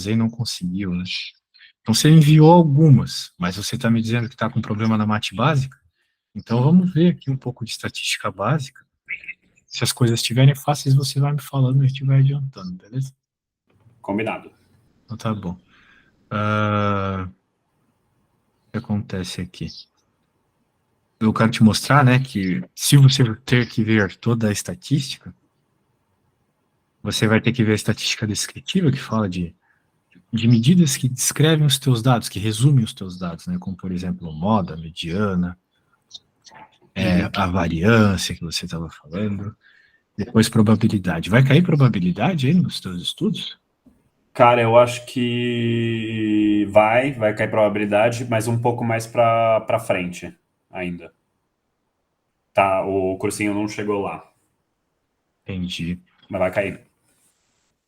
e não conseguiu, né? Então você enviou algumas, mas você está me dizendo que está com problema na mate básica? Então vamos ver aqui um pouco de estatística básica. Se as coisas estiverem fáceis, você vai me falando e a gente vai adiantando, beleza? Combinado. Então tá bom. O que acontece aqui? Eu quero te mostrar, né, que se você ter que ver toda a estatística, você vai ter que ver a estatística descritiva, que fala de medidas que descrevem os teus dados, que resumem os teus dados, né, como, por exemplo, moda, mediana, a variância que você estava falando, depois probabilidade. Vai cair probabilidade aí nos teus estudos? Cara, eu acho que vai cair probabilidade, mas um pouco mais para frente ainda. Tá, o cursinho não chegou lá, Entendi. mas vai cair.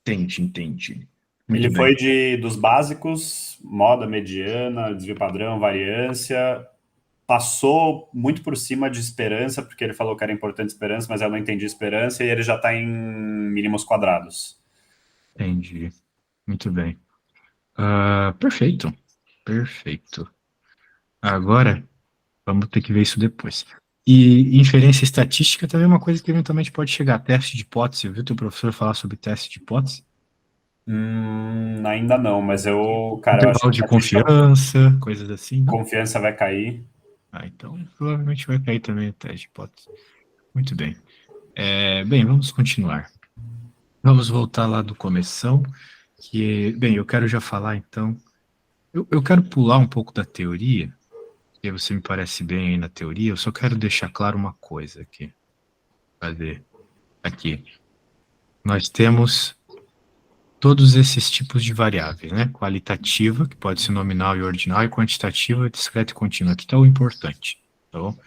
Entendi. Muito Ele bem. foi dos básicos, moda, mediana, desvio padrão, variância, passou muito por cima de esperança, porque ele falou que era importante esperança, mas eu não entendi esperança, e ele já está em mínimos quadrados. Entendi. Muito bem. Perfeito. Perfeito. Agora, vamos ter que ver isso depois. E inferência estatística também é uma coisa que eventualmente pode chegar. Teste de hipótese. Viu teu professor falar sobre teste de hipótese? Ainda não, mas cara, eu acho Intervalo que de estatística, confiança, coisas assim, não? confiança vai cair. Então provavelmente vai cair também o teste de hipótese. Muito bem. Bem, vamos continuar. Vamos voltar lá do começão, bem, eu quero já falar então, eu quero pular um pouco da teoria, porque você me parece bem aí na teoria, eu só quero deixar claro uma coisa aqui. Cadê? Aqui. Nós temos todos esses tipos de variáveis, né? Qualitativa, que pode ser nominal e ordinal, e quantitativa, discreta e contínua. Aqui está o importante, tá bom?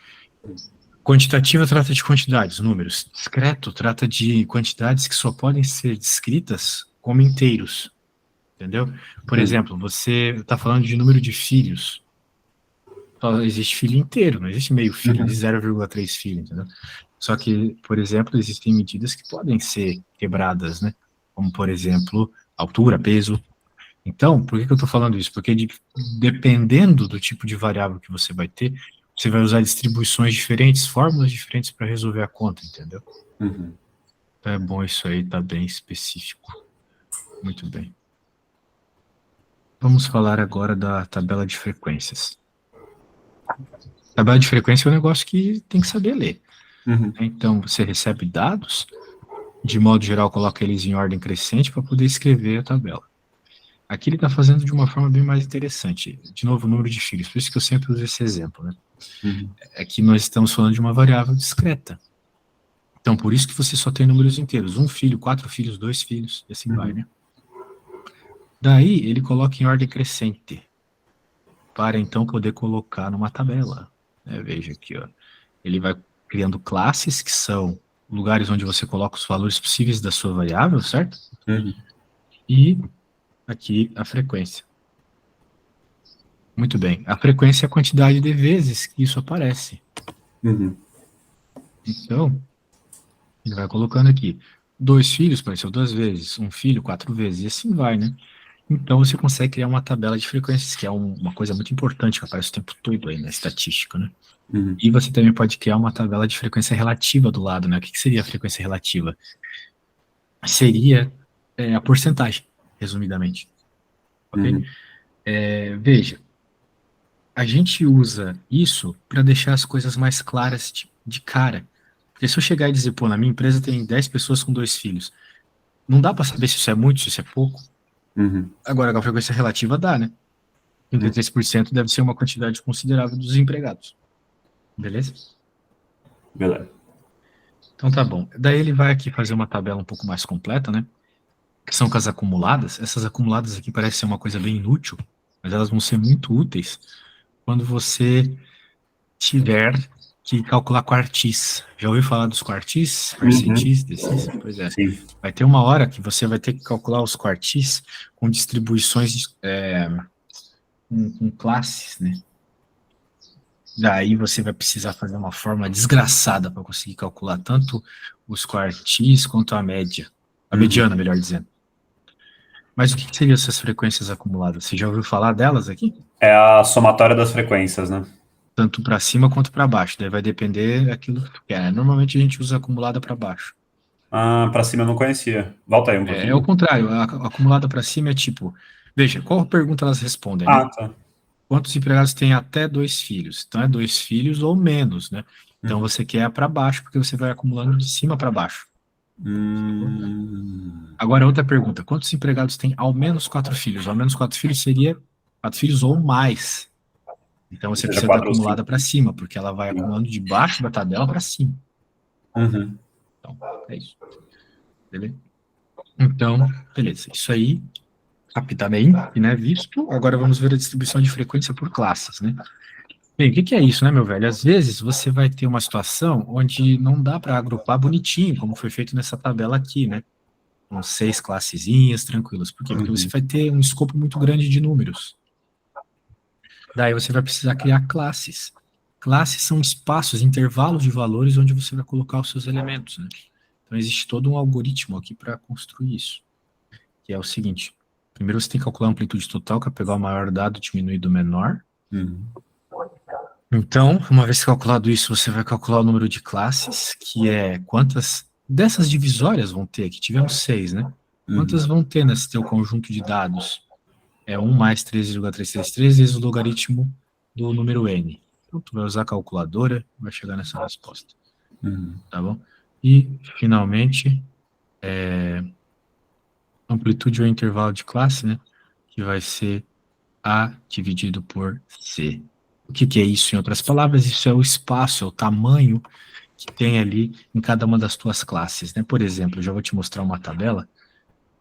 Quantitativa trata de quantidades, números. Discreto trata de quantidades que só podem ser descritas como inteiros, entendeu? Por exemplo, você está falando de número de filhos. Só existe filho inteiro, não existe meio filho, existe 0,3 filho, entendeu? Só que, por exemplo, existem medidas que podem ser quebradas, né? Como, por exemplo, altura, peso. Então, por que eu estou falando isso? Porque dependendo do tipo de variável que você vai ter, você vai usar distribuições diferentes, fórmulas diferentes para resolver a conta, entendeu? Uhum. Então é bom isso aí, tá bem específico. Muito bem. Vamos falar agora da tabela de frequências. Tabela de frequência é um negócio que tem que saber ler. Uhum. Então, você recebe dados, de modo geral, coloca eles em ordem crescente para poder escrever a tabela. Aqui ele está fazendo de uma forma bem mais interessante. De novo, o número de filhos, por isso que eu sempre uso esse exemplo, né? Uhum. É que nós estamos falando de uma variável discreta. Então, por isso que você só tem números inteiros. 1 filho, 4 filhos, 2 filhos, e assim vai, né? Daí, ele coloca em ordem crescente, para então poder colocar numa tabela. Veja aqui, ó. Ele vai criando classes, que são lugares onde você coloca os valores possíveis da sua variável, certo? Uhum. E aqui a frequência. Muito bem. A frequência é a quantidade de vezes que isso aparece. Uhum. Então, ele vai colocando aqui. 2 filhos apareceu 2 vezes, 1 filho 4 vezes, e assim vai, né? Então você consegue criar uma tabela de frequências, que é uma coisa muito importante que aparece o tempo todo aí na estatística, né? Uhum. E você também pode criar uma tabela de frequência relativa do lado, né? O que seria a frequência relativa? Seria a porcentagem, resumidamente. Ok? Uhum. Veja, a gente usa isso para deixar as coisas mais claras de cara. Porque se eu chegar e dizer, pô, na minha empresa tem 10 pessoas com 2 filhos, não dá para saber se isso é muito, se isso é pouco. Uhum. Agora, a frequência relativa dá, né? 33% deve ser uma quantidade considerável dos empregados. Beleza? Beleza. Então tá bom. Daí ele vai aqui fazer uma tabela um pouco mais completa, né? Que são com as acumuladas. Essas acumuladas aqui parecem ser uma coisa bem inútil, mas elas vão ser muito úteis quando você tiver que calcular quartis. Já ouviu falar dos quartis? Percentis, desses? Pois é. Sim. Vai ter uma hora que você vai ter que calcular os quartis com distribuições com classes, né? Daí você vai precisar fazer uma fórmula desgraçada para conseguir calcular tanto os quartis quanto a média. A mediana, melhor dizendo. Mas o que seriam essas frequências acumuladas? Você já ouviu falar delas aqui? É a somatória das frequências, né? Tanto para cima quanto para baixo. Daí vai depender daquilo que tu quer, né? Normalmente a gente usa acumulada para baixo. Ah, pra cima eu não conhecia. Volta aí um É o pouquinho. contrário. A acumulada para cima é tipo, veja, qual pergunta elas respondem, né? Ah, tá. Quantos empregados têm até 2 filhos? Então é 2 filhos ou menos, né? Então Uhum. você quer para baixo, porque você vai acumulando de cima para baixo. Hum, Agora, outra pergunta: quantos empregados têm ao menos 4 filhos? Ao menos 4 filhos seria 4 filhos ou mais. Então ou você seja, precisa da 4 ou 5. acumulada para cima, porque ela vai acumulando de baixo da tabela para cima. Uhum. Então, é isso. Beleza? Então, beleza. Isso aí, rapidamente, né, visto. Agora vamos ver a distribuição de frequência por classes, né? Bem, o que que é isso, né, meu velho? Às vezes você vai ter uma situação onde não dá para agrupar bonitinho, como foi feito nessa tabela aqui, né? Com 6 classezinhas tranquilas. Por quê? Porque você Uhum. vai ter um escopo muito grande de números. Daí você vai precisar criar classes. Classes são espaços, intervalos de valores onde você vai colocar os seus elementos, né? Então existe todo um algoritmo aqui para construir isso, que é o seguinte: primeiro você tem que calcular a amplitude total, que é pegar o maior dado diminuído do menor. Uhum. Então, uma vez calculado isso, você vai calcular o número de classes, que é quantas dessas divisórias vão ter. Aqui tivemos 6, né? Uhum. Quantas vão ter nesse teu conjunto de dados? É 1 mais 13,333 vezes o logaritmo do número n. Então, tu vai usar a calculadora e vai chegar nessa resposta, Uhum. tá bom? E, finalmente, amplitude ou intervalo de classe, né? Que vai ser A dividido por C. O que que é isso, em outras palavras? Isso é o espaço, é o tamanho que tem ali em cada uma das tuas classes, né? Por exemplo, eu já vou te mostrar uma tabela.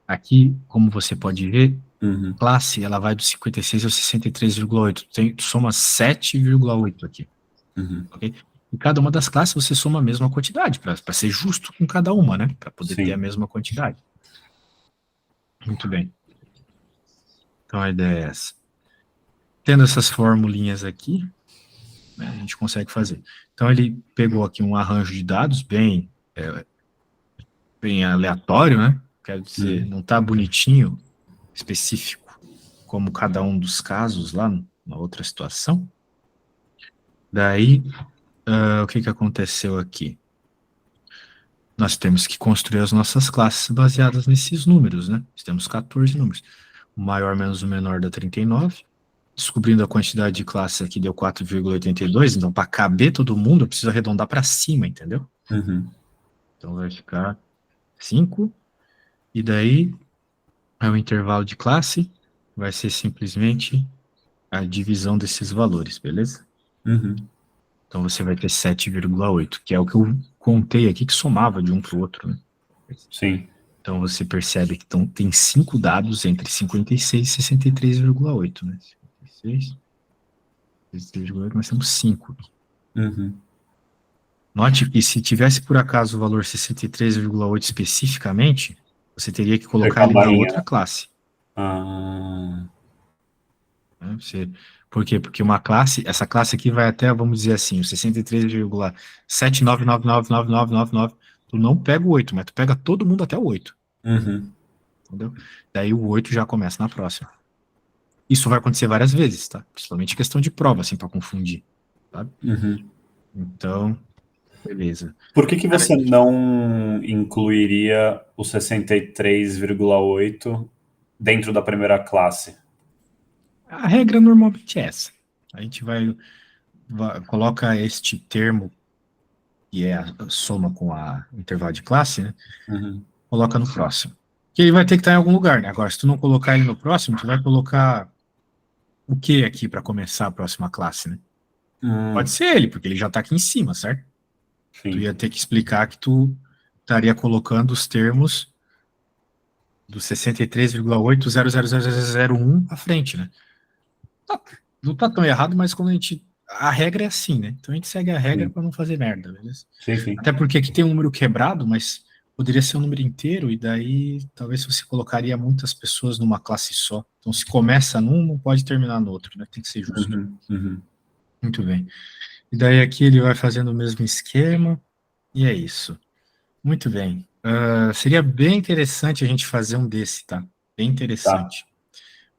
Aqui, como você pode ver, Uhum. classe, ela vai do 56 ao 63,8. Tu soma 7,8 aqui, Uhum. ok? E cada uma das classes você soma a mesma quantidade, para ser justo com cada uma, né? Para poder ter a Sim. mesma quantidade. Muito bem. Então a ideia é essa. Tendo essas formulinhas aqui, né, a gente consegue fazer. Então ele pegou aqui um arranjo de dados bem aleatório, né? Quero dizer, Uhum. não está bonitinho, específico, como cada um dos casos lá na outra situação. Daí, o que que aconteceu aqui? Nós temos que construir as nossas classes baseadas nesses números, né? Nós temos 14 números. O maior menos o menor dá 39. Descobrindo a quantidade de classes aqui deu 4,82. Então, para caber todo mundo, eu preciso arredondar para cima, entendeu? Uhum. Então, vai ficar 5. E daí, o intervalo de classe vai ser simplesmente a divisão desses valores, beleza? Uhum. Então, você vai ter 7,8, que é o que eu contei aqui, que somava de um para o outro, né? Sim. Então você percebe que tem 5 dados entre 56 e 63,8, né? 56, 63,8, nós temos 5. Uhum. Note que se tivesse por acaso o valor 63,8 especificamente, você teria que Ter colocar ele na campainha, outra né? classe. Ah. Né? Por quê? Porque uma classe, essa classe aqui vai até, vamos dizer assim, o 63,799999999, tu não pega o 8, mas tu pega todo mundo até o 8, Uhum. entendeu? Daí o 8 já começa na próxima. Isso vai acontecer várias vezes, tá? Principalmente questão de prova, assim, para confundir, sabe? Uhum. Então, beleza. Por que que Cara, você não incluiria o 63,8 dentro da primeira classe? a regra normalmente é essa. A gente coloca este termo, que é a soma com a intervalo de classe, né? Uhum. Coloca no próximo. Que ele vai ter que estar em algum lugar, né? Agora, se tu não colocar ele no próximo, tu vai colocar o que aqui para começar a próxima classe, né? Pode Hum, ser ele, porque ele já está aqui em cima, certo? Tu sim. ia ter que explicar que tu estaria colocando os termos do 63,8000001 à frente, né? Tá, não tá tão errado, mas quando a gente. A regra é assim, né? Então a gente segue a regra Sim, para não fazer merda, beleza? sim, sim. Até porque aqui tem um número quebrado, mas poderia ser um número inteiro, e daí talvez você colocaria muitas pessoas numa classe só. Então se começa num, não pode terminar no outro, né? Tem que ser justo. Uhum, uhum. Muito bem. E daí aqui ele vai fazendo o mesmo esquema, e é isso. Muito bem. Seria bem interessante a gente fazer um desse, tá? bem Tá, interessante.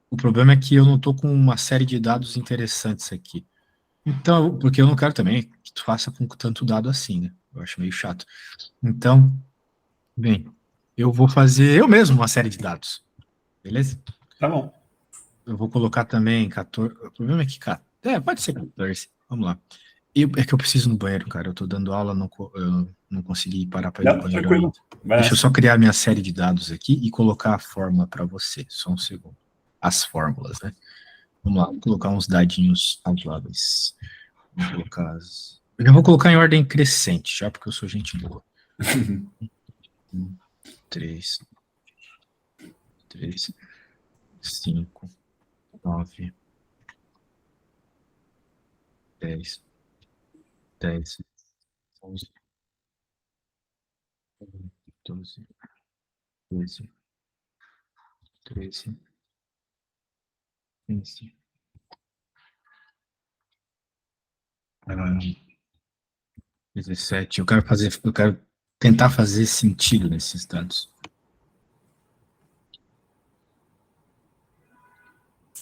O problema é que eu não estou com uma série de dados interessantes aqui. Então, porque eu não quero também que tu faça com tanto dado assim, né? Eu acho meio chato. Então, bem, eu vou fazer eu mesmo uma série de dados, beleza? tá bom. Eu vou colocar também 14. O problema é que, cara, pode ser 14. Vamos lá. É que eu preciso ir no banheiro, cara. Eu tô dando aula, eu não consegui parar para ir no Não, banheiro tranquilo. ainda. Vai Deixa eu nessa. só criar minha série de dados aqui e colocar a fórmula para você. Só um segundo. As fórmulas, né? Vamos lá, vou colocar uns dadinhos razoáveis. Vou colocar Eu já vou colocar em ordem crescente, já, porque eu sou gente boa. Um, três, três, cinco, 9, 10, 10, 11, 12, 13, 13, 15, 17. Eu quero tentar fazer sentido nesses dados.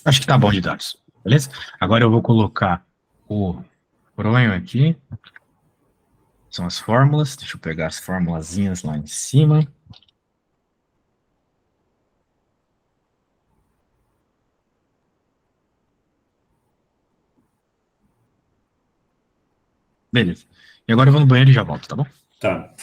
Acho que tá bom de dados, beleza? Agora eu vou colocar o fronho aqui. São as fórmulas. Deixa eu pegar as formulazinhas lá em cima. Beleza. E agora eu vou no banheiro e já volto, tá bom? Tá.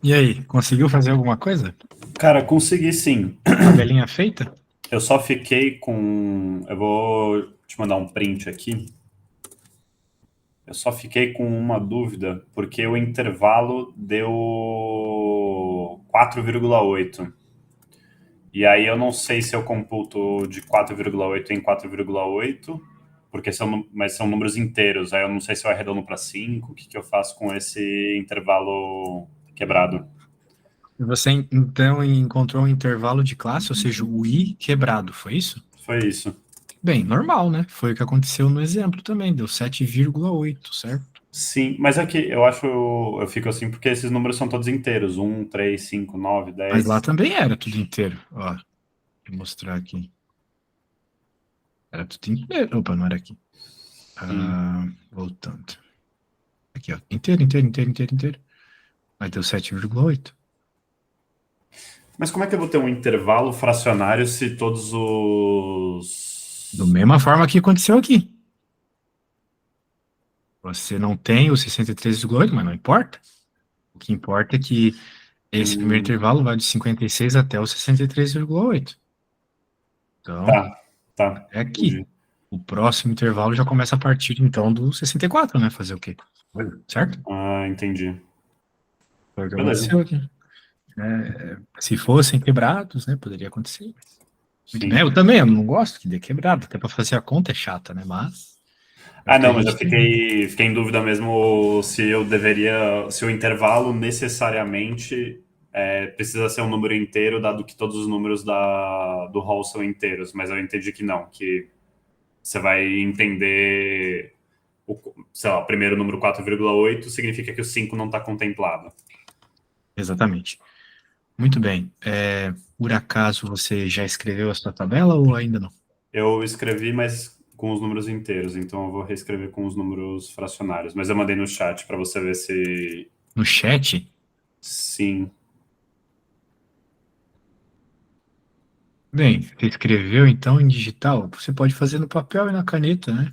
E aí, conseguiu fazer alguma coisa? Cara, consegui sim. Tabelinha feita? Eu só fiquei com. Eu vou te mandar um print aqui. Eu só fiquei com uma dúvida, porque o intervalo deu 4,8. E aí eu não sei se eu computo de 4,8 em 4,8, porque mas são números inteiros. Aí eu não sei se eu arredondo para 5. O que eu faço com esse intervalo quebrado? Você então encontrou um intervalo de classe, ou seja, o i quebrado, foi isso? Foi isso. Bem, normal, né? Foi o que aconteceu no exemplo também, deu 7,8, certo? Sim, mas aqui eu fico assim porque esses números são todos inteiros: 1, 3, 5, 9, Mas lá 10. também era tudo inteiro. Ó, vou mostrar aqui. Era tudo inteiro. Opa, não era aqui. Sim. Voltando. Aqui, ó. Inteiro, inteiro, inteiro, inteiro, inteiro. Aí deu 7,8. Mas como é que eu vou ter um intervalo fracionário se todos Da os. mesma forma que aconteceu aqui. Você não tem o 63,8, mas não importa. O que importa é que esse primeiro Hum, intervalo vai de 56 até o 63,8. Então, tá, tá, é aqui. entendi. O próximo intervalo já começa a partir, então, do 64, né? Fazer o quê? Certo? Ah, entendi. Foi o que Beleza. aconteceu aqui. Se fossem quebrados, né? Poderia acontecer. Muito bem. Sim. Eu não gosto que dê quebrado, até para fazer a conta é chata, né? Mas é o Ah, que a não, mas eu gente tem. fiquei em dúvida mesmo se eu deveria, se o intervalo necessariamente precisa ser um número inteiro, dado que todos os números do Hall são inteiros, mas eu entendi que não, que você vai entender, sei lá, o primeiro número 4,8 significa que o 5 não está contemplado. Exatamente. Muito bem. Por acaso você já escreveu a sua tabela ou ainda não? Eu escrevi, mas com os números inteiros, então eu vou reescrever com os números fracionários, mas eu mandei no chat para você ver se No chat? sim. Bem, você escreveu então em digital? Você pode fazer no papel e na caneta, né?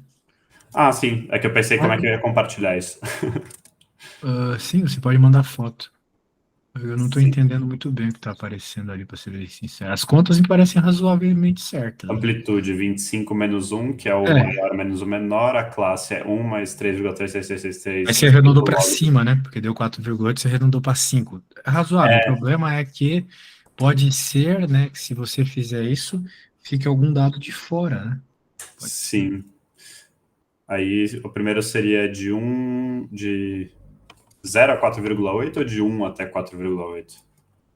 Ah, sim. É que eu pensei como é que eu ia compartilhar isso. Sim, você pode mandar foto. Eu não estou Sim. entendendo muito bem o que está aparecendo ali, para ser bem sincero. As contas me parecem razoavelmente certas, né? Amplitude 25 menos 1, que é o É, maior menos o menor. A classe é 1 mais aí 3,36663. você arredondou Tudo para log. cima, né? Porque deu 4,8, você arredondou para 5. É razoável. O problema é que pode ser, né, que se você fizer isso, fique algum dado de fora, né? Pode ser. Sim. Aí o primeiro seria de 0 a 4,8 ou de 1 até 4,8?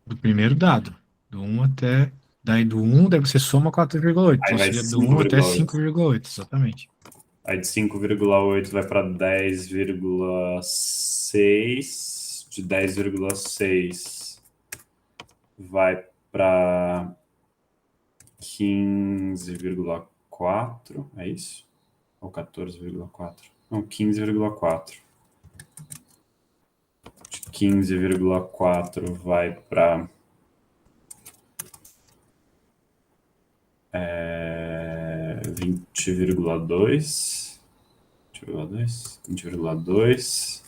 Do primeiro dado. Do 1 até. Daí do 1, daí você soma 4,8. Aí Então vai seria do 1 até 5,8. 5,8, exatamente. Aí de 5,8 vai para 10,6. De 10,6 vai para 15,4, é isso? Ou 14,4? Não, 15,4. De 15,4 vai para 20,2. 20,2.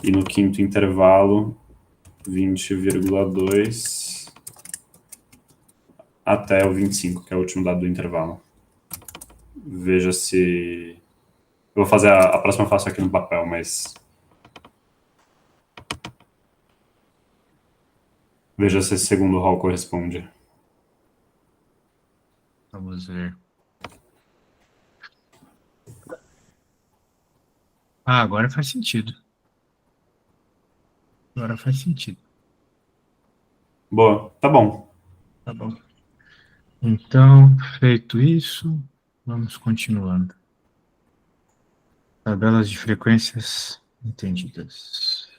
E no quinto intervalo, 20,2 até o 25, que é o último dado do intervalo. Veja se. Eu vou fazer a próxima, eu faço aqui no papel, mas. Veja se esse segundo rol corresponde. Vamos ver. Ah, agora faz sentido. Agora faz sentido. Boa, tá bom. Tá bom. Então, feito isso, vamos continuando. Tabelas de frequências entendidas.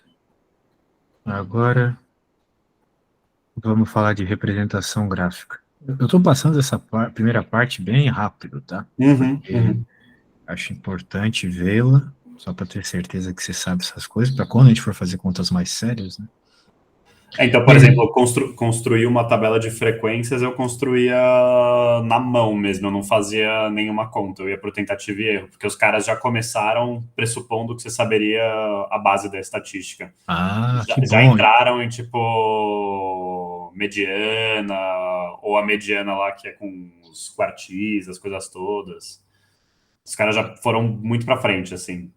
Agora, vamos falar de representação gráfica. Eu estou passando essa primeira parte bem rápido, tá? Uhum, Porque uhum. acho importante vê-la, só para ter certeza que você sabe essas coisas, para quando a gente for fazer contas mais sérias, né? Então, por exemplo, Bem, eu construir uma tabela de frequências, eu construía na mão mesmo, eu não fazia nenhuma conta, eu ia por tentativa e erro, porque os caras já começaram pressupondo que você saberia a base da estatística. Já, que já bom. entraram em tipo mediana, ou a mediana lá que é com os quartis, as coisas todas. Os caras já foram muito pra frente, assim.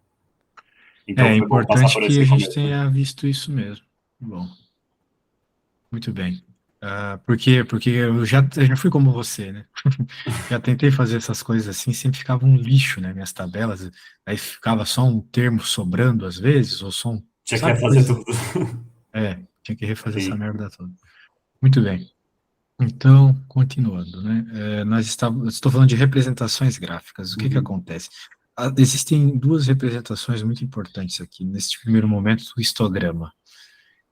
Então É foi bom passar importante por que a esse gente começo. tenha visto isso mesmo. Bom, muito bem. Porque eu já fui como você, né? Já tentei fazer essas coisas assim, sempre ficava um lixo, né? Minhas tabelas, aí ficava só um termo sobrando às vezes, ou só um, Tinha que sabe, refazer coisas. tudo. Tinha que refazer essa Sim. merda toda. Muito bem. Então, continuando, né? Estou falando de representações gráficas. O que que Uhum. acontece? Existem duas representações muito importantes aqui. Neste primeiro momento, o histograma,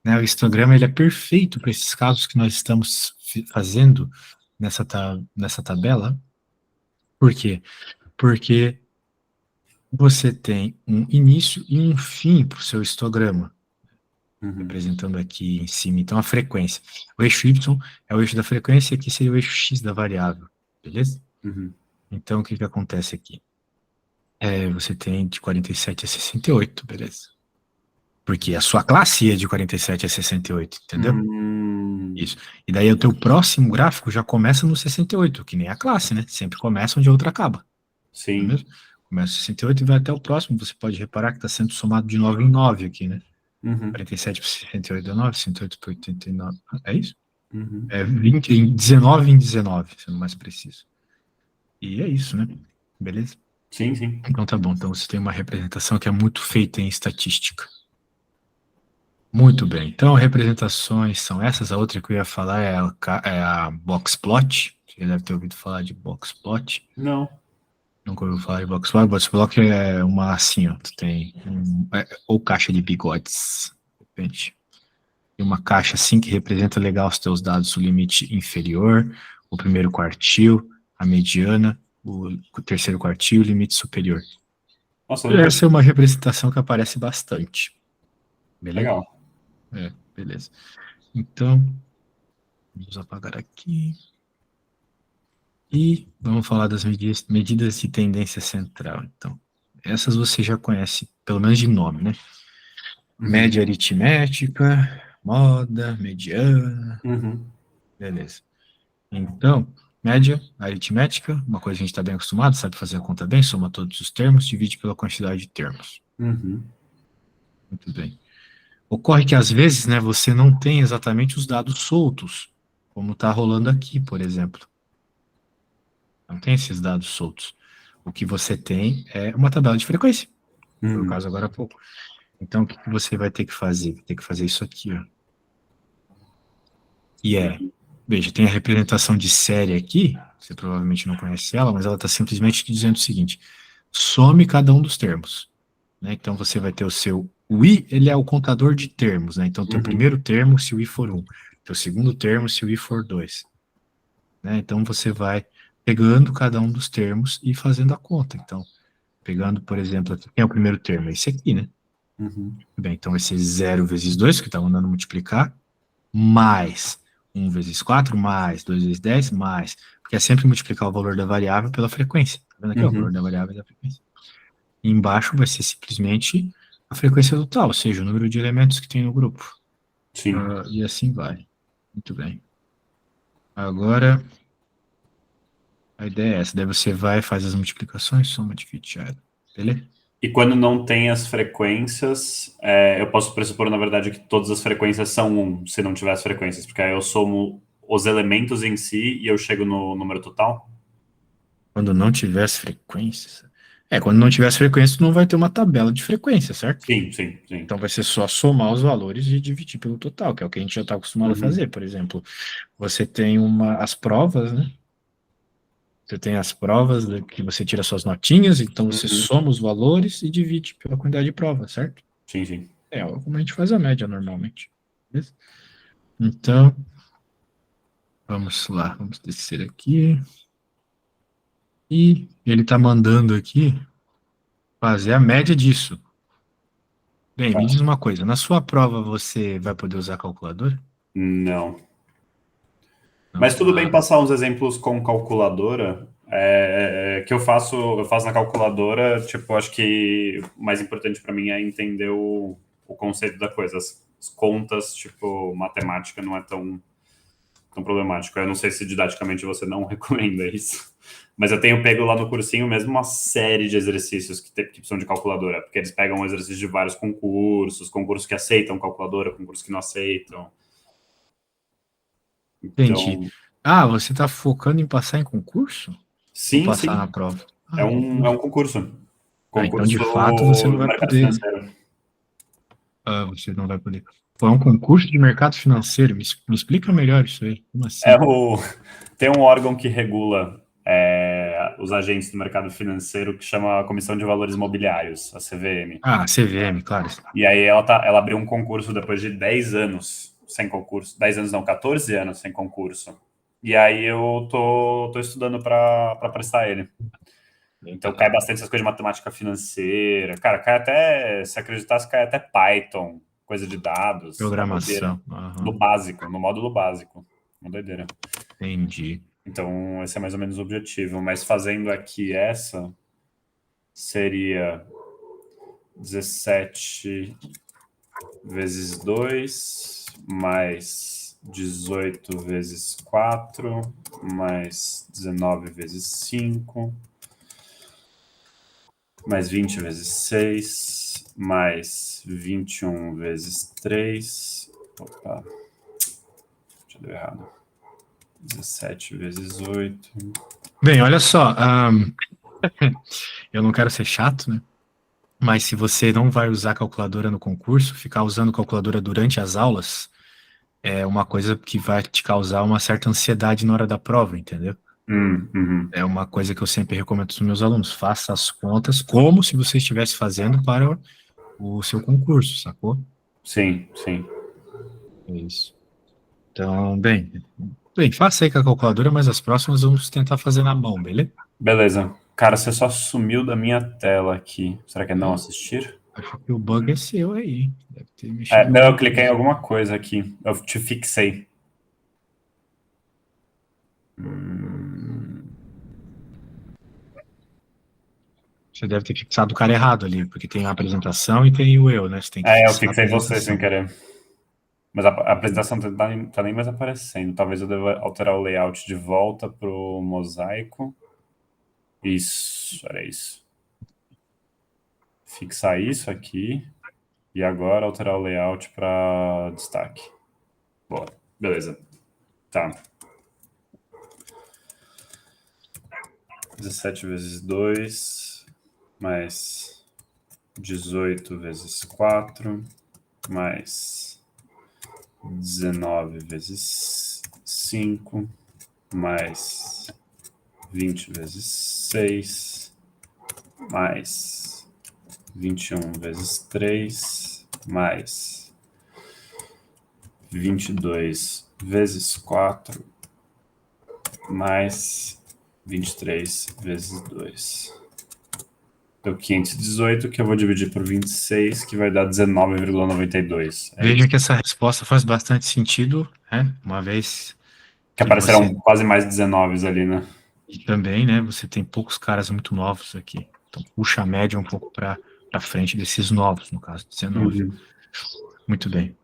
né? O histograma ele é perfeito para esses casos que nós estamos fazendo nessa tabela. Por quê? Porque você tem um início e um fim para o seu histograma, Uhum. representando aqui em cima. Então, a frequência. O eixo Y é o eixo da frequência e aqui seria o eixo X da variável, beleza? Uhum. Então, o que que acontece aqui? Você tem de 47 a 68, beleza? Porque a sua classe é de 47 a 68, entendeu? Hum. Isso. E daí o teu próximo gráfico já começa no 68, que nem a classe, né? Sempre começa onde a outra acaba, não é Sim. mesmo? Começa no 68 e vai até o próximo. Você pode reparar que está sendo somado de 9 em 9 aqui, né? Uhum. 47 para 68 dá 9, 68 para 89. É isso? Uhum. 20, em 19 em 19, sendo mais preciso. E é isso, né? Beleza? Sim, sim. Então tá bom. Então você tem uma representação que é muito feita em estatística. Muito bem. Então, representações são essas. A outra que eu ia falar é a box plot. Você deve ter ouvido falar de box plot. Não. Nunca ouviu falar de box plot. Box plot é uma assim, ó. Tu tem ou caixa de bigodes, de repente. E uma caixa assim que representa legal os teus dados, o limite inferior, o primeiro quartil, a mediana, o terceiro quartil, o limite superior. Nossa, eu nunca. Essa é uma representação que aparece bastante. Beleza? Legal. Beleza. Então, vamos apagar aqui. E vamos falar das medidas de tendência central. Então, essas você já conhece, pelo menos de nome, né? Uhum. Média aritmética, moda, mediana, Uhum. beleza. Então, média aritmética, uma coisa que a gente está bem acostumado, sabe fazer a conta bem, soma todos os termos, divide pela quantidade de termos. Uhum. Muito bem. Ocorre que às vezes, né, você não tem exatamente os dados soltos, como está rolando aqui, por exemplo. Não tem esses dados soltos. O que você tem é uma tabela de frequência. Foi o Uhum. caso agora há pouco. Então, o que que você vai ter que fazer? Vai ter que fazer isso aqui, ó. E veja, tem a representação de série aqui, você provavelmente não conhece ela, mas ela está simplesmente dizendo o seguinte: some cada um dos termos, né? Então, você vai ter o i, ele é o contador de termos, né? Então, teu Uhum. primeiro termo, se o i for 1, teu segundo termo, se o i for 2, né? Então, você vai pegando cada um dos termos e fazendo a conta. Então, pegando, por exemplo, aqui, quem é o primeiro termo? É esse aqui, né? Uhum. Bem, então vai ser 0 vezes 2, que está mandando multiplicar, mais 1 vezes 4, mais 2 vezes 10, mais. Porque é sempre multiplicar o valor da variável pela frequência. Tá vendo aqui? Ó, o valor Uhum. da variável e da frequência. E embaixo vai ser simplesmente a frequência total, ou seja, o número de elementos que tem no grupo. Sim. E assim vai. Muito bem. Agora, a ideia é essa. Daí você vai, faz as multiplicações, soma, divide, já. Beleza? E quando não tem as frequências, eu posso pressupor, na verdade, que todas as frequências são um, se não tiver as frequências, porque aí eu somo os elementos em si e eu chego no número total? Quando não tiver as frequências. Quando não tiver as frequências, tu não vai ter uma tabela de frequência, certo? Sim, sim, sim. Então vai ser só somar os valores e dividir pelo total, que é o que a gente já está acostumado a Uhum. fazer. Por exemplo, você tem as provas, né? Você tem as provas que você tira suas notinhas, então você Uhum. soma os valores e divide pela quantidade de provas, certo? Sim, sim. Como a gente faz a média normalmente. Beleza? Então, vamos lá, vamos descer aqui. E ele está mandando aqui fazer a média disso. Bem, Tá. me diz uma coisa, na sua prova você vai poder usar calculadora? Não. Não. Mas tudo bem passar uns exemplos com calculadora, que eu faço na calculadora, tipo, acho que o mais importante para mim é entender o conceito da coisa. As contas, tipo, matemática não é tão problemático. Eu não sei se didaticamente você não recomenda isso. Mas eu tenho pego lá no cursinho mesmo uma série de exercícios que são de calculadora, porque eles pegam exercícios de vários concursos que aceitam calculadora, concursos que não aceitam. Entendi. Então, Ah, você está focando em passar em concurso? Ou sim, passar na sim, prova? é Ah, um concurso. concurso. Ah, então de Concurso fato você não do vai mercado poder. financeiro. Ah, você não vai poder. Foi um concurso de mercado financeiro. Me explica melhor isso aí. Como É assim? o, tem um órgão que regula os agentes do mercado financeiro que chama a Comissão de Valores Mobiliários, a CVM. Ah, CVM, claro. E aí ela abriu um concurso depois de 10 anos sem concurso. 10 anos não, 14 anos sem concurso. E aí eu tô estudando para prestar ele. Então cai Legal. bastante essas coisas de matemática financeira. Cara, cai até, se acreditasse, cai até Python, coisa de dados. Uma doideira. Programação. No Aham, básico, no módulo básico. Uma doideira. entendi. Então, esse é mais ou menos o objetivo. Mas fazendo aqui essa, seria 17 vezes 2, mais 18 vezes 4, mais 19 vezes 5, mais 20 vezes 6, mais 21 vezes 3. Opa, deixa eu ver errado. 17 vezes 8. Bem, olha só. Eu não quero ser chato, né? Mas se você não vai usar calculadora no concurso, ficar usando calculadora durante as aulas é uma coisa que vai te causar uma certa ansiedade na hora da prova, entendeu? Uhum. É uma coisa que eu sempre recomendo para os meus alunos. Faça as contas como se você estivesse fazendo para o seu concurso, sacou? Sim, sim. É isso. Então, bem, faça aí com a calculadora, mas as próximas vamos tentar fazer na mão, beleza? Beleza. Cara, você só sumiu da minha tela aqui. Será que é não É, assistir? acho que o bug é seu aí, hein? Deve ter mexido em Não, eu alguma cliquei em coisa. alguma coisa aqui. Eu te fixei. Hum, Você deve ter fixado o cara errado ali, porque tem a apresentação e tem o eu, né? Você tem que eu fixar a fixei você sem apresentação. querer. Mas a apresentação tá nem mais aparecendo. Talvez eu deva alterar o layout de volta pro mosaico. Isso, era isso. Fixar isso aqui. E agora alterar o layout para destaque. Boa. Beleza. Tá. 17 vezes 2, mais 18 vezes 4, mais 19 vezes 5, mais 20 vezes 6, mais 21 vezes 3, mais 22 vezes 4, mais 23 vezes 2. Deu 518, que eu vou dividir por 26, que vai dar 19,92. É Veja isso. que essa resposta faz bastante sentido, né? Uma vez Que que você apareceram quase mais 19 ali, né? e também, né? Você tem poucos caras muito novos aqui. Então puxa a média um pouco para frente desses novos, no caso, 19. Uhum. Muito bem.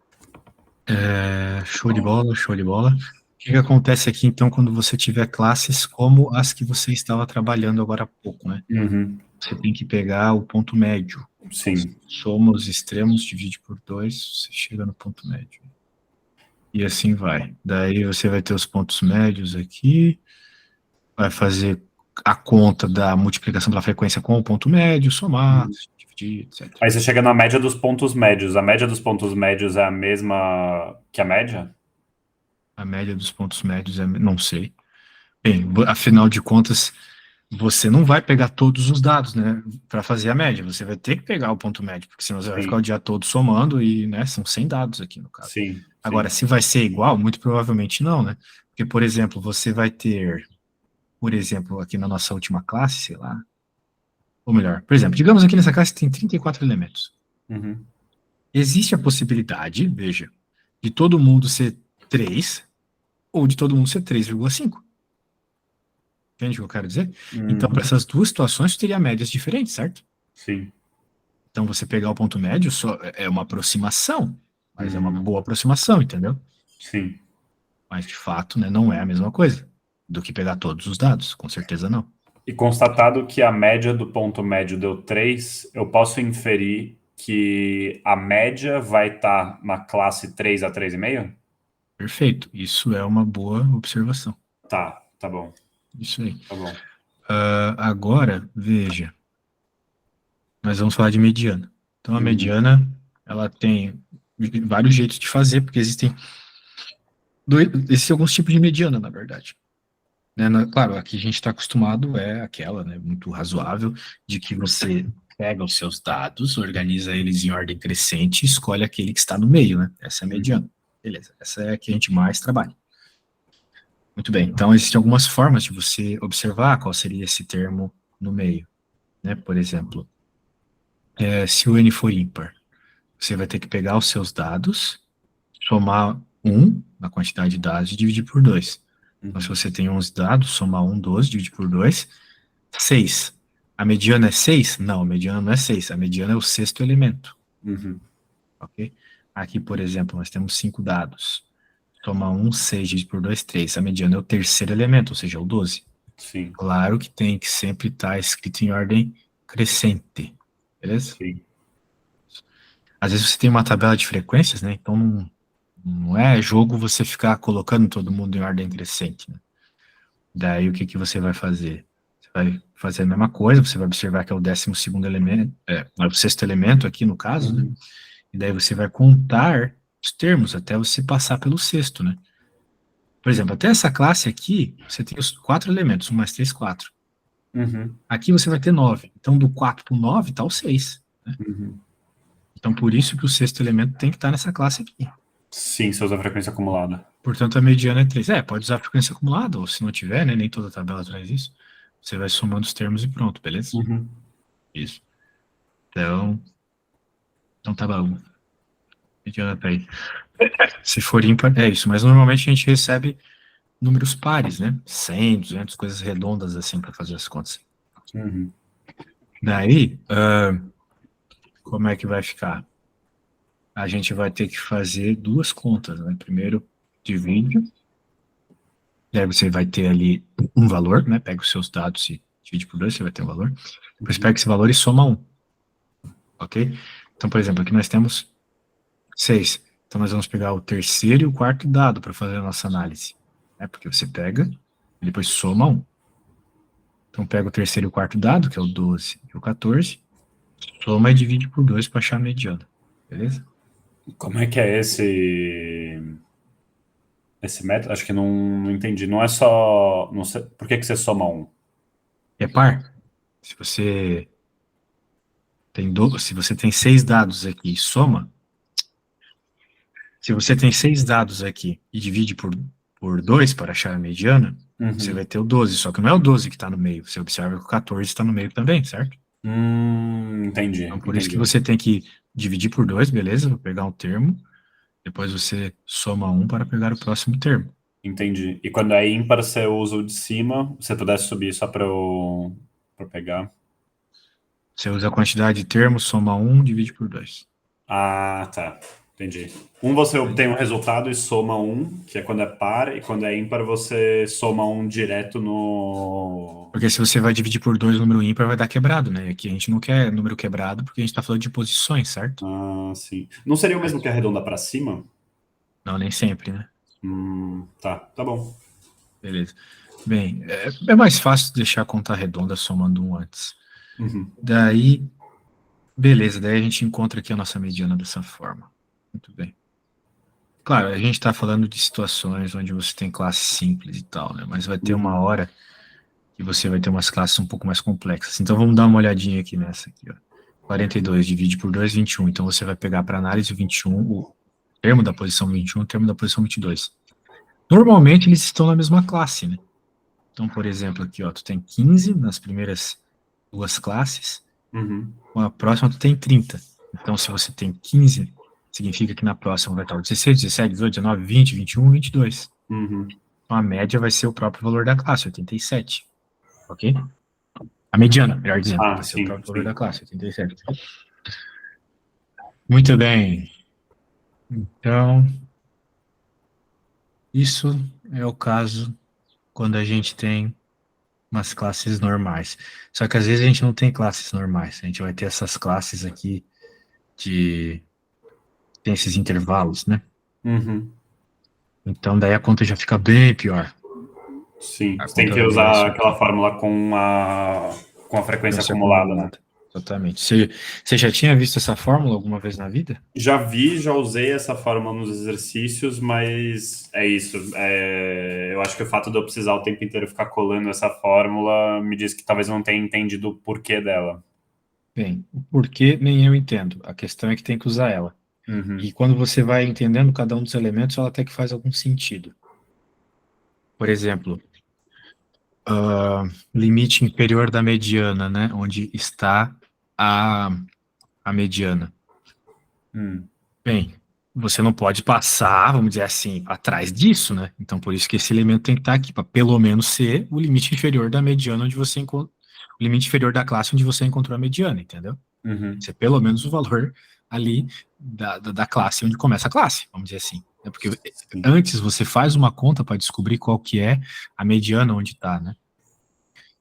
Show de bola, show de bola. O que que acontece aqui, então, quando você tiver classes como as que você estava trabalhando agora há pouco, né? Uhum. Você tem que pegar o ponto médio. Sim. Soma os extremos, divide por 2, você chega no ponto médio. E assim vai. Daí você vai ter os pontos médios aqui, vai fazer a conta da multiplicação pela frequência com o ponto médio, somar, Uhum. dividir, etc. Aí você chega na média dos pontos médios. A média dos pontos médios é a mesma que a média? A média dos pontos médios é, não sei. Bem, afinal de contas, você não vai pegar todos os dados, né, para fazer a média. Você vai ter que pegar o ponto médio, porque senão você vai ficar o Sim, dia todo somando e, né, são 100 dados aqui no caso. sim, Agora, sim. se vai ser igual, muito provavelmente não, né? Porque, por exemplo, você vai ter, por exemplo, aqui na nossa última classe, sei lá, ou melhor, por exemplo, digamos aqui nessa classe tem 34 elementos. Uhum. Existe a possibilidade, veja, de todo mundo ser 3, ou de todo mundo ser 3,5. Entende o que eu quero dizer? Então, para essas duas situações, você teria médias diferentes, certo? Sim. Então, você pegar o ponto médio só é uma aproximação, mas é uma boa aproximação, entendeu? Sim. Mas, de fato, né, não é a mesma coisa do que pegar todos os dados, com certeza não. E constatado que a média do ponto médio deu 3, eu posso inferir que a média vai estar na classe 3 a 3,5? Perfeito, isso é uma boa observação. Tá bom. Isso aí. Tá bom. Agora, veja, nós vamos falar de mediana. Então, a mediana, ela tem vários jeitos de fazer, porque existem alguns tipos de mediana, na verdade. Né? Claro, aqui a gente está acostumado, é aquela, né, muito razoável, de que você pega os seus dados, organiza eles em ordem crescente e escolhe aquele que está no meio, né? Essa é a mediana. Beleza, essa é a que a gente mais trabalha. Muito bem, então existem algumas formas de você observar qual seria esse termo no meio, né? Por exemplo, se o n for ímpar, você vai ter que pegar os seus dados, somar 1 na quantidade de dados e dividir por 2. Então, se você tem 11 dados, somar 1, 12, dividir por 2, 6. A mediana é 6? Não, a mediana não é 6. A mediana é o sexto elemento. Ok? Aqui, por exemplo, nós temos 5 dados. Soma 1, 6, dividir por 2, 3. A mediana é o terceiro elemento, ou seja, o 12. Sim. Claro que tem que sempre estar escrito em ordem crescente. Beleza? Sim. Às vezes você tem uma tabela de frequências, né? Então não é jogo você ficar colocando todo mundo em ordem crescente, né? Daí o que você vai fazer? Você vai fazer a mesma coisa, você vai observar que é o 12º elemento, é o sexto elemento aqui no caso, né? E daí você vai contar os termos até você passar pelo sexto, né? Por exemplo, até essa classe aqui, você tem os 4 elementos, 1 mais 3, 4. Aqui você vai ter 9. Então, do 4 para o 9 está o 6. Né? Então, por isso que o sexto elemento tem que estar nessa classe aqui. Sim, você usa a frequência acumulada. Portanto, a mediana é 3. Pode usar a frequência acumulada, ou se não tiver, né, nem toda tabela traz isso. Você vai somando os termos e pronto, beleza? Isso. Então tá bom. Mediana tá aí. Se for ímpar, é isso. Mas normalmente a gente recebe números pares, né? 100, 200, coisas redondas assim para fazer as contas. Daí, como é que vai ficar? A gente vai ter que fazer duas contas, né? Primeiro, divide. Daí você vai ter ali um valor, né? Pega os seus dados e divide por 2, você vai ter um valor. Depois pega esse valor e soma 1. Ok? Então, por exemplo, aqui nós temos 6. Então, nós vamos pegar o terceiro e o quarto dado para fazer a nossa análise. Né? Porque você pega e depois soma 1. Então, pega o terceiro e o quarto dado, que é o 12 e o 14, soma e divide por 2 para achar a mediana. Beleza? Como é que é esse método? Acho que não entendi. Não é só... Não sei, por que você soma 1? É par. Se você tem 6 dados aqui e soma, se você tem 6 dados aqui e divide por 2 para achar a mediana, você vai ter o 12, só que não é o 12 que está no meio. Você observa que o 14 está no meio também, certo? Entendi. Então, por isso que você tem que dividir por 2, beleza? Vou pegar um termo, depois você soma 1 para pegar o próximo termo. Entendi. E quando é ímpar, você usa o de cima. Se você pudesse subir só para eu pegar. Você usa a quantidade de termos, soma 1, divide por 2. Ah, tá. Entendi. Você obtém um resultado e soma 1, que é quando é par, e quando é ímpar, você soma 1 direto no... Porque se você vai dividir por 2 o número ímpar, vai dar quebrado, né? Aqui a gente não quer número quebrado, porque a gente está falando de posições, certo? Ah, sim. Não seria o mesmo que arredondar para cima? Não, nem sempre, né? Tá bom. Beleza. Bem, é mais fácil deixar a conta redonda somando 1 antes. Daí, beleza, daí a gente encontra aqui a nossa mediana dessa forma. Muito bem. Claro, a gente está falando de situações onde você tem classe simples e tal, né? Mas vai ter uma hora que você vai ter umas classes um pouco mais complexas. Então vamos dar uma olhadinha aqui nessa aqui, ó. 42 divide por 2, 21. Então você vai pegar para análise o 21, o termo da posição 21, o termo da posição 22. Normalmente eles estão na mesma classe, né? Então, por exemplo, aqui, ó, tu tem 15 nas primeiras duas classes, com a próxima tu tem 30. Então, se você tem 15 significa que na próxima vai estar o 16, 17, 18, 19, 20, 21, 22. Uhum. Então a média vai ser o próprio valor da classe, 87. Ok? A mediana, melhor dizendo, vai ser o Sim, próprio valor sim. da classe, 87. Muito bem. Então, isso é o caso quando a gente tem umas classes normais. Só que às vezes a gente não tem classes normais. A gente vai ter essas classes aqui de... tem esses intervalos, né? Uhum. Então daí a conta já fica bem pior. Sim, A você tem conta que vai virar usar isso aquela aqui. fórmula com a frequência Frequência acumulada, né? acumulada. Exatamente. Você já tinha visto essa fórmula alguma vez na vida? Já vi, já usei essa fórmula nos exercícios, mas é isso. Eu acho que o fato de eu precisar o tempo inteiro ficar colando essa fórmula me diz que talvez eu não tenha entendido o porquê dela. Bem, o porquê nem eu entendo. A questão é que tem que usar ela. Uhum. E quando você vai entendendo cada um dos elementos, ela até que faz algum sentido. Por exemplo, limite inferior da mediana, né? Onde está a, a mediana. Hum. Bem, você não pode passar, vamos dizer assim, atrás disso, né? Então, por isso que esse elemento tem que estar aqui, para pelo menos ser o limite inferior da mediana onde você encontra, o limite inferior da classe onde você encontrou a mediana, entendeu? Uhum. Ser pelo menos o valor ali da classe onde começa a classe, vamos dizer assim. É porque Sim. antes você faz uma conta para descobrir qual que é a mediana onde está, né?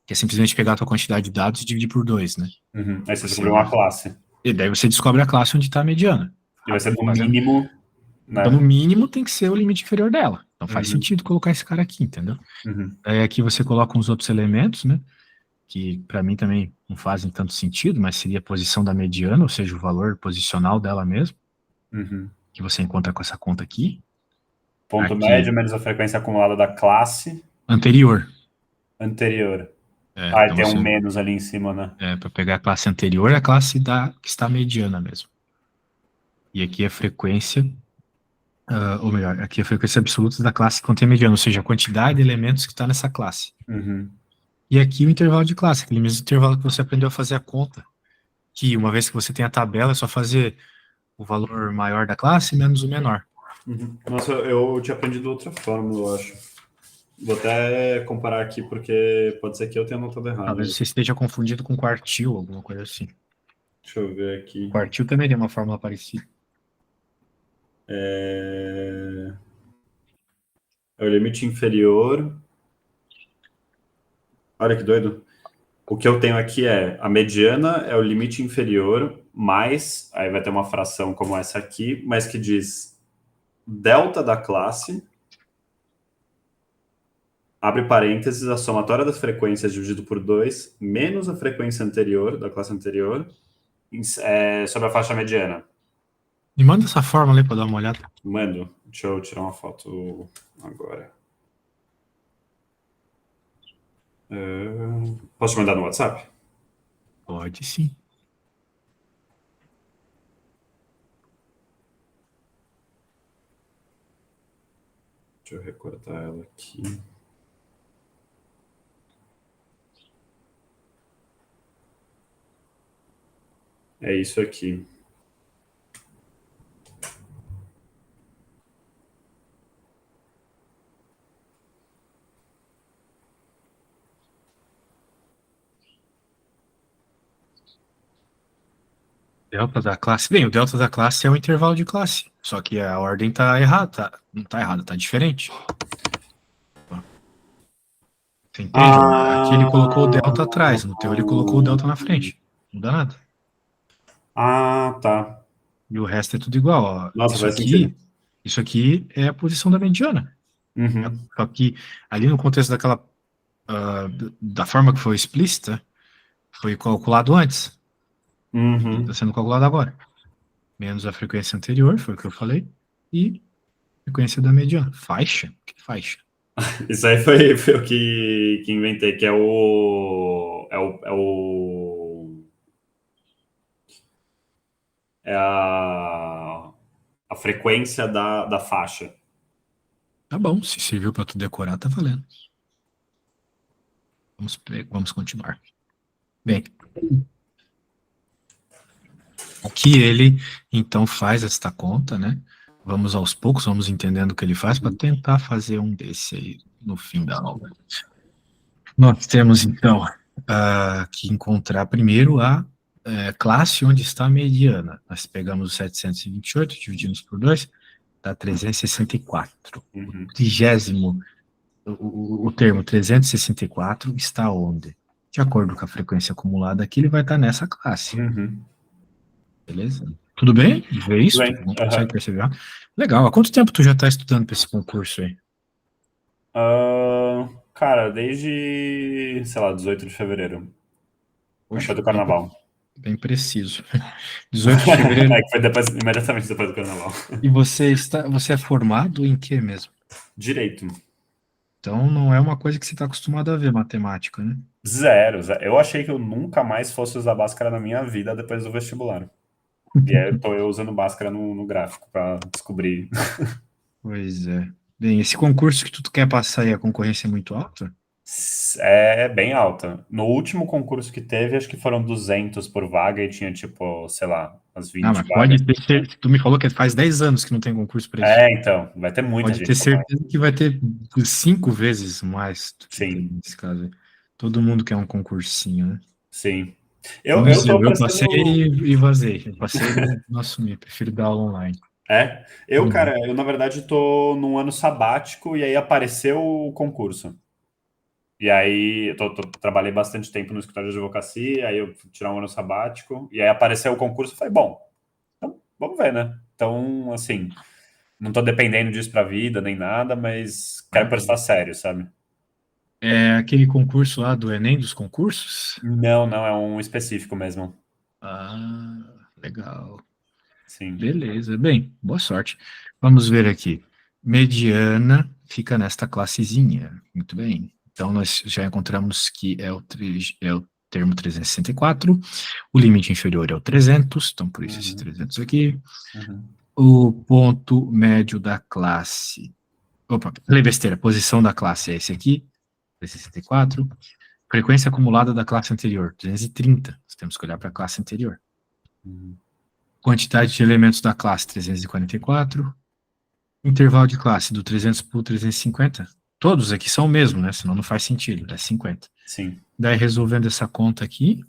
Que é simplesmente pegar a tua quantidade de dados e dividir por 2, né? Uhum. Aí você descobriu Você, uma classe. e daí você descobre a classe onde está a mediana. E vai ser no Fazendo, mínimo, então, no né? mínimo, tem que ser o limite inferior dela. Então, faz Uhum. sentido colocar esse cara aqui, entendeu? Uhum. Aí aqui você coloca uns outros elementos, né? Que para mim também não fazem tanto sentido, mas seria a posição da mediana, ou seja, o valor posicional dela mesmo, Uhum. que você encontra com essa conta aqui. Ponto médio Aqui, menos a frequência acumulada da classe anterior. anterior. Ah, e Então tem um você, menos ali em cima, né? para pegar a classe anterior, é a classe que está mediana mesmo. E aqui é a frequência, ou melhor, aqui é a frequência absoluta da classe que contém mediana, ou seja, a quantidade de elementos que está nessa classe. Uhum. E aqui o intervalo de classe, aquele mesmo intervalo que você aprendeu a fazer a conta, que uma vez que você tem a tabela, é só fazer o valor maior da classe menos o menor. Uhum. Nossa, eu tinha aprendido outra fórmula, eu acho. Vou até comparar aqui, porque pode ser que eu tenha anotado errado. Talvez você esteja confundido com quartil, alguma coisa assim. Deixa eu ver aqui. Quartil também tem uma fórmula parecida. É o limite inferior. Olha que doido. O que eu tenho aqui é a mediana é o limite inferior, mais, aí vai ter uma fração como essa aqui, mas que diz delta da classe, abre parênteses, a somatória das frequências dividido por 2, menos a frequência anterior, da classe anterior, sobre a faixa mediana. Me manda essa fórmula aí para dar uma olhada. Mando, deixa eu tirar uma foto agora. Posso te mandar no WhatsApp? Pode sim. Deixa eu recortar ela aqui. É isso aqui. Delta da classe. Bem, o delta da classe é o intervalo de classe. Só que a ordem tá errada. Não tá errada, tá diferente. Você entende? Aqui ele colocou o delta atrás, no teu ele colocou o delta na frente. Não dá nada. Tá. E o resto é tudo igual. Ó. Nossa, Isso faz sentido. aqui, isso aqui é a posição da mediana. Uhum. Só que ali no contexto daquela da forma que foi explícita, foi calculado antes e está Uhum. sendo calculado agora. Menos a frequência anterior, foi o que eu falei, e frequência da mediana. Faixa? Que faixa? Isso aí foi o que inventei, que é o. É a frequência da faixa. Tá bom, se serviu para tu decorar, tá valendo. Vamos continuar. Bem, Aqui ele, então, faz esta conta, né? Vamos aos poucos, vamos entendendo o que ele faz para tentar fazer um desse aí no fim da aula. Nós temos, então, que encontrar primeiro a classe onde está a mediana. Nós pegamos o 728, dividimos por 2, dá 364. Uhum. O trigésimo, o termo 364 está onde? De acordo com a frequência acumulada aqui, ele vai estar nessa classe. Uhum. Beleza? Tudo bem? Vê isso? Tudo bem. Tu não consegue perceber? Legal. Há quanto tempo tu já está estudando para esse concurso aí? Cara, desde, sei lá, 18 de fevereiro. Poxa, Depois do carnaval. bem preciso. 18 de fevereiro. É que foi depois, imediatamente depois do carnaval. E você é formado em quê mesmo? Direito. Então não é uma coisa que você está acostumado a ver, matemática, né? Zero, zero. Eu achei que eu nunca mais fosse usar Bhaskara na minha vida depois do vestibular. E aí eu usando Bhaskara no gráfico para descobrir. Pois é. Bem, esse concurso que tu quer passar aí, a concorrência é muito alta? É bem alta. No último concurso que teve, acho que foram 200 por vaga e tinha, tipo, sei lá, umas Ah, 20 mas vagas. pode ter certeza. Tu me falou que faz 10 anos que não tem concurso para isso. Então, vai ter muita Pode ter gente concorrendo. certeza que vai ter 5 vezes mais do que tem Sim, nesse caso aí. Todo mundo quer um concursinho, né? sim. Vamos Eu dizer, tô eu passei prestando. e vazei. Eu passei e não assumi. Prefiro dar aula online. Cara, Uhum. eu na verdade tô num ano sabático e aí apareceu o concurso. E aí, trabalhei bastante tempo no escritório de advocacia, aí eu fui tirar um ano sabático, e aí apareceu o concurso, eu falei, bom, então vamos ver, né? Então, assim, não tô dependendo disso pra vida, nem nada, mas quero prestar Maravilha. sério, sabe? É aquele concurso lá do Enem dos concursos? Não, não, é um específico mesmo. Ah, legal. Sim. Beleza. Bem, boa sorte. Vamos ver aqui. Mediana fica nesta classezinha. Muito bem. Então, nós já encontramos que é o termo 364. O limite inferior é o 300. Então, por isso esse Uhum, 300 aqui. uhum, O ponto médio da classe. Opa, falei besteira. Posição da classe é esse aqui, 364. Frequência acumulada da classe anterior, 230. Nós temos que olhar para a classe anterior. uhum, Quantidade de elementos da classe, 344. Intervalo de classe do 300 para o 350. Todos aqui são o mesmo, né? Senão não faz sentido, é 50. sim. Daí, resolvendo essa conta aqui,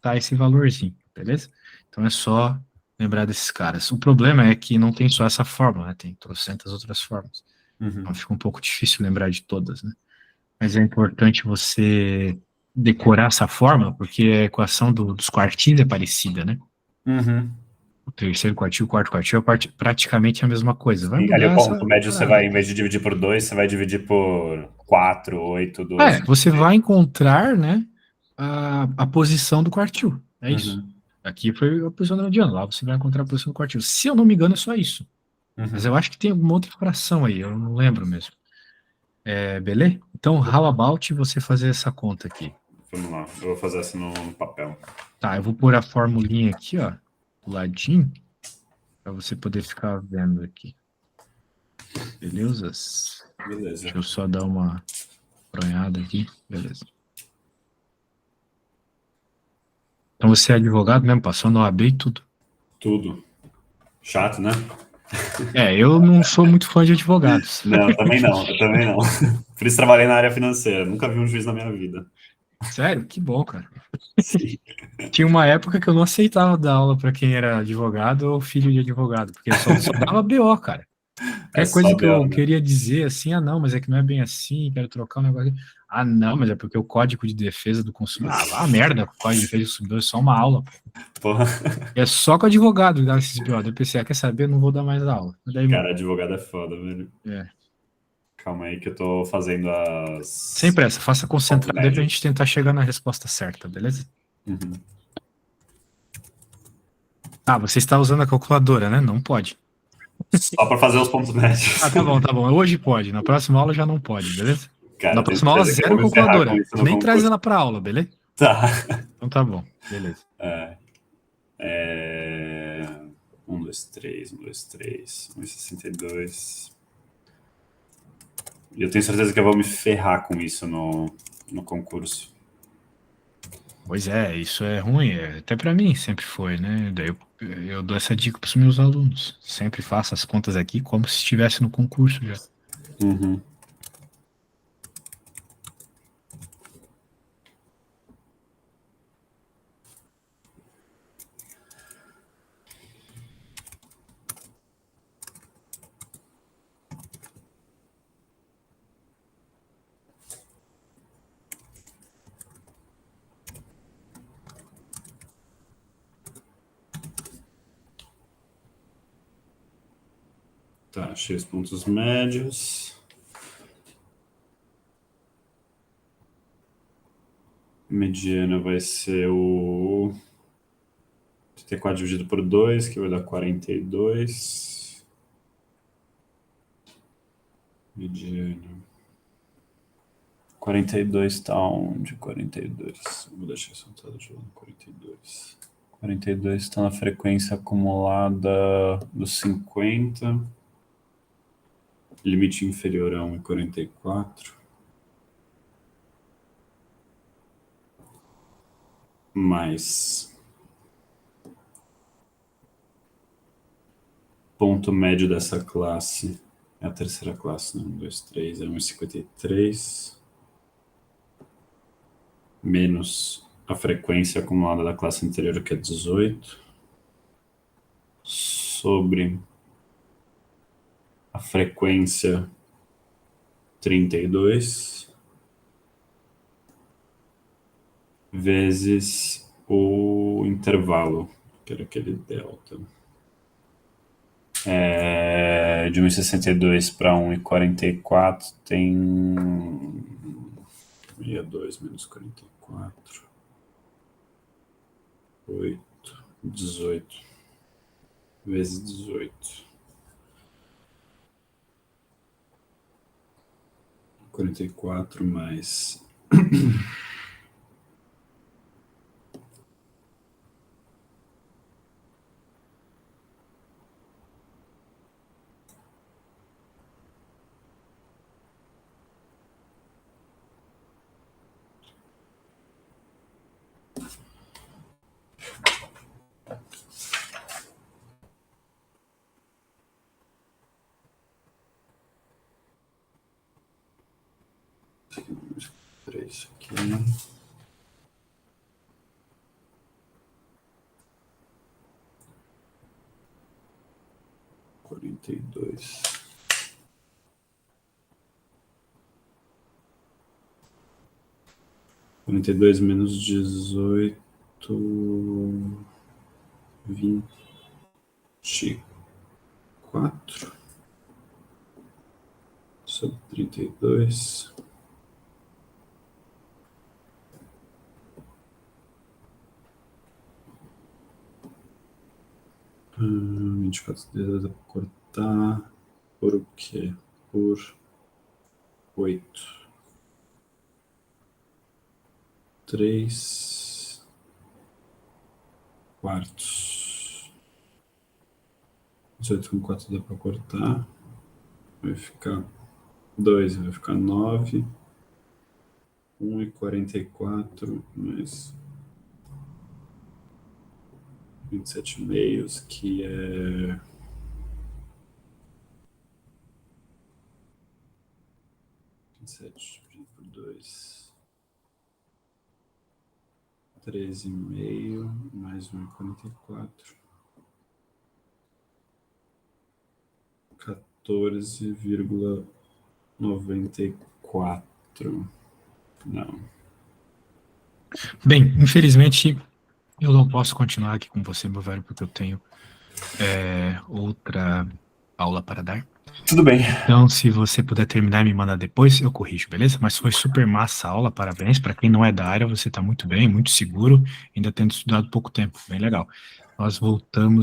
tá esse valorzinho, beleza? Então é só lembrar desses caras. O problema é que não tem só essa fórmula, né? Tem trocentas outras formas. Então Uhum, fica um pouco difícil lembrar de todas, né? Mas é importante você decorar essa fórmula, porque a equação dos quartis é parecida, né? uhum. O terceiro quartil, o quarto quartil é praticamente a mesma coisa. Vai E ali o mudar ponto essa médio você parada vai, em aqui. vez de dividir por 2, você vai dividir por 4, 8, 12. Você vai encontrar, né, a posição do quartil. É isso. Uhum, Aqui foi a posição da mediana. Lá você vai encontrar a posição do quartil. Se eu não me engano, é só isso. Mas uhum. eu acho que tem alguma outra fração aí. Eu não lembro mesmo. Beleza? Então, how about você fazer essa conta aqui? Vamos lá, eu vou fazer essa no papel. Tá, eu vou pôr a formulinha aqui, ó, do ladinho, para você poder ficar vendo aqui. Beleza? Beleza. Deixa eu só dar uma pronhada aqui. Beleza. Então você é advogado mesmo, passou na OAB e tudo. Tudo. Chato, né? Eu não sou muito fã de advogados. Não, eu também não, eu também não. Por isso trabalhei na área financeira, nunca vi um juiz na minha vida. Sério? Que bom, cara. Sim. Tinha uma época que eu não aceitava dar aula para quem era advogado ou filho de advogado, porque só dava BO, cara. É Qualquer só coisa que BO, eu né? queria dizer assim, não, mas é que não é bem assim, quero trocar um negócio. Ah, não, mas é porque o Código de Defesa do Consumidor. Ah, vá a merda, o Código de Defesa do Consumidor é só uma aula. Porra. É só com o advogado que dá esses BO. Daí eu pensei, quer saber? Não vou dar mais aula. Daí, Cara, advogado é foda, velho. é. Calma aí que eu tô fazendo Sem as pressa, faça pontos concentrado aí pra gente médios. tentar chegar na resposta certa, beleza? Uhum. Ah, você está usando a calculadora, né? Não pode. Só para fazer os pontos médios. Ah, tá bom, tá bom. Hoje pode, na próxima aula já não pode, beleza? Cara, Na eu tenho próxima aula, certeza que eu zero vou me ferrar com calculadora. isso no Nem traz concurso. ela pra aula, beleza? Tá. Então tá bom, beleza. 1, 2, 3, 1, 2, 3, 1,62. E eu tenho certeza que eu vou me ferrar com isso no concurso. Pois é, isso é ruim, até pra mim sempre foi, né? Daí eu Eu dou essa dica para os meus alunos. Sempre faça as contas aqui como se estivesse no concurso já. Uhum. Tá, achei os pontos médios. Mediana vai ser o 34 dividido por 2, que vai dar 42. Mediana. 42 tá onde? 42. Vou deixar essa entrada de novo. 42. 42 está na frequência acumulada dos 50. Limite inferior a 1,44. Mais ponto médio dessa classe. É a terceira classe, né? 1, 2, 3, é 1,53. Menos a frequência acumulada da classe anterior, que é 18. Sobre a frequência 32. Vezes o intervalo, que era aquele delta. De 1,62 para 1,44 tem 62 menos 44. 8, 18. Vezes 18. 44 mais... Isso aqui. Quarenta e dois. Quarenta e dois menos 18, 24 sobre 32. 24 dedos dá para cortar por o quê? Por 8. 3 quartos. 18 com 4 dá para cortar. Vai ficar 2, vai ficar 9. 1,44 mais 27 meios, que é 27 dividido por 2, 13,5 mais 1,44, 14,94. Não. Bem, infelizmente eu não posso continuar aqui com você, meu velho, porque eu tenho outra aula para dar. Tudo bem. Então, se você puder terminar e me mandar depois, eu corrijo, beleza? Mas foi super massa a aula, parabéns. Para quem não é da área, você está muito bem, muito seguro, ainda tendo estudado pouco tempo, bem legal. Nós voltamos.